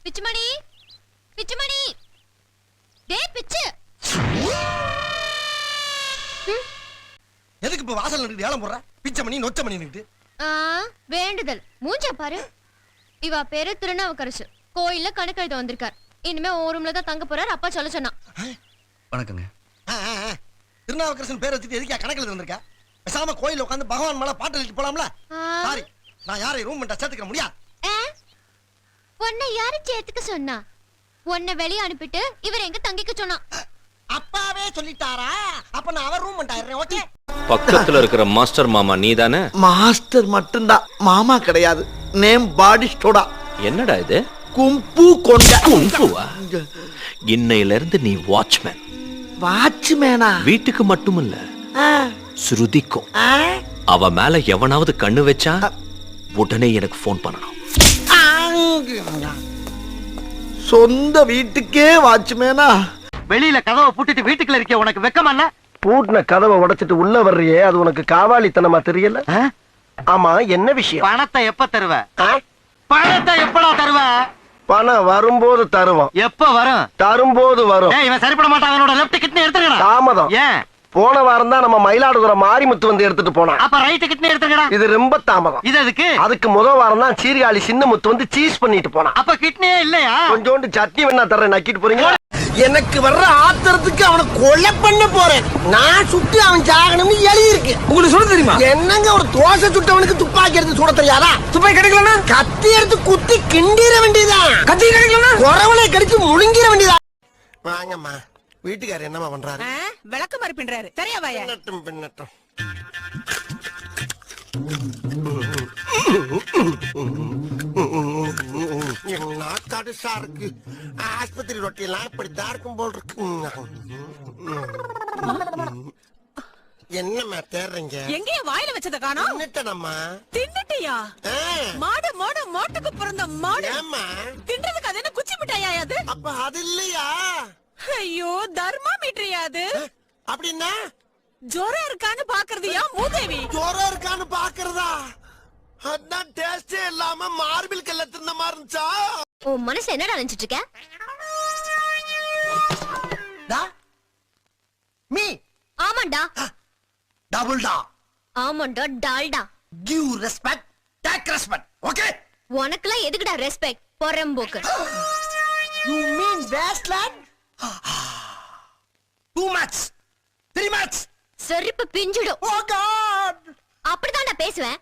பிச்சுமணி பிச்சுமணி டேய் பிச்சு. எதுக்கு இப்ப வாசல்ல நின்னு ஏலம் போடுற? பிச்சமணி நொச்சமணி நின்னு. வேண்டுதல் மூஞ்ச பாரு. இவா பேரு திருநாவுக்கரசு. கோயில்ல கணக்கு எழுத வந்திருக்கார். இனிமே ஒரு ரூம்ல தான் தங்க போறார். அப்பா சொல்ல சொன்னா. வணக்கங்க. திருநாவுக்கரசன் பேர் வச்சுட்டு எதுக்கு கணக்கு எழுத வந்திருக்கா? பேசாம கோயில்ல உட்கார்ந்து பகவான் மேல பாட்டு எழுதிட்டு போலாம்ல? சாரி, நான் யாரை ரூம் பண்ண சேர்த்துக்க முடியாது. உன்னை யாரு சேர்த்துக்க சொன்னா? உன்னை வெளிய அனுப்பிட்டு இவர் எங்க தங்கிக்க சொன்னா? அப்பாவே சொல்லிட்டாரா? அப்ப நான் அவர் ரூம் பண்ணிடுறேன். ஓகே. பக்கத்துல இருக்கிற மாஸ்டர் மாமா நீதானே? மாஸ்டர் மட்டும்தான், மாமா கிடையாது. நேம் பாடி ஸ்டோடா. என்னடா இது? கும்பு கொண்ட. கும்புவா? இன்னையில இருந்து நீ வாட்ச்மேன். வாட்ச்மேனா? வீட்டுக்கு மட்டுமில்ல, ஸ்ருதிக்கும். அவ மேல எவனாவது கண்ணு வச்சா உடனே எனக்கு போன் பண்ணணும். சொந்த வீட்டுக்கே வாட்ச்மேனா? வெளியில கதவை பூட்டிட்டு வீட்டுக்குள்ள இருக்க உனக்கு வெக்கமா இல்ல? பூட்டின கதவை உடைச்சிட்டு உள்ள வர்றியே, அது உனக்கு காவாலித்தனமா தெரியல? ஆமா, என்ன விஷயம்? பணத்தை எப்ப தருவ? பணத்தை எப்படா தருவ? பணம் வரும்போது தருவோம். எப்ப வரும்? தரும்போது வரும். இவன் சரிப்பட மாட்டான். அவனோட லெஃப்ட் கிட்னி எடுத்துக்கடா. தாமதம். ஏன்? போன வாரம் தான் நம்ம மயிலாடுதுறை மாரிமுத்து வந்து எடுத்துட்டு போனான். அப்ப ரைட் கிட்னி எடுத்துக்கடா. இது ரொம்ப தாமதம். இது எதுக்கு? அதுக்கு முதல் வாரம் தான் சீர்காழி சின்னமுத்து வந்து சீஸ் பண்ணிட்டு போனான். அப்ப கிட்னியே இல்லையா? கொஞ்சோண்டு சட்னி வேணா தர்றேன், நக்கிட்டு போறீங்க. எனக்கு வர்ற ஆத்திரத்துக்கு அவனை கொலை பண்ண போறேன். நான் சுட்டு அவன் சாகணும்னு எழுதி இருக்கு. உங்களுக்கு சுட தெரியுமா? என்னங்க ஒரு தோசை சுட்டவனுக்கு துப்பாக்கி எடுத்து சுட தெரியாதா? துப்பாக்கி கிடைக்கலனா கத்தி எடுத்து குத்தி கிண்டிர வேண்டியதான். கத்தி கிடைக்கலனா குறவனை கடிச்சு முழுங்கிர வேண்டியதா. வாங்கம்மா, வீட்டுக்காரர் என்னமா பண்றாரு? விளக்கு மாதிரி பின்றாரு. சரியா வாயா? பின்னட்டும் பின்னட்டும். நாக்காடுசா இருக்கு. ஆஸ்பத்திரி ரொட்டி எல்லாம் இப்படித்தான் இருக்கும் போல் இருக்கு. என்னம்மா தேடுறீங்க? எங்கேயா வாயில வச்சத காணோம்? தின்னுட்டேனம்மா. தின்னுட்டியா? மாடு மாடு மோட்டுக்கு பிறந்த மாடு. ஏம்மா தின்றதுக்கு அது என்ன குச்சி மிட்டாயா அது? அப்ப அது இல்லையா? ஐயோ, தர்மாமீட்டரியா அது? அப்படின்னா ஜோரம் இருக்கான்னு பாக்குறதுயா மூதேவி? ஜோரம் இருக்கான்னு பாக்குறதா? அதான் டேஸ்டே இல்லாம மார்பிள் கல்ல தின்ன மாதிரி இருந்துச்சா? உன் மனசுல என்னடா நினைச்சிட்டு இருக்க? மீ ஆமாண்டா. டபுள் டா. ஆமாண்டா, Dalda. Give respect, take respect. Okay? உனக்குலாம் எதுக்குடா ரெஸ்பெக்ட்? பொறம்போக்கு. You mean wasteland? Too much. 3 much. செருப்பு பிஞ்சிடும். Oh God. அப்படிதான் நான் பேசுவேன்.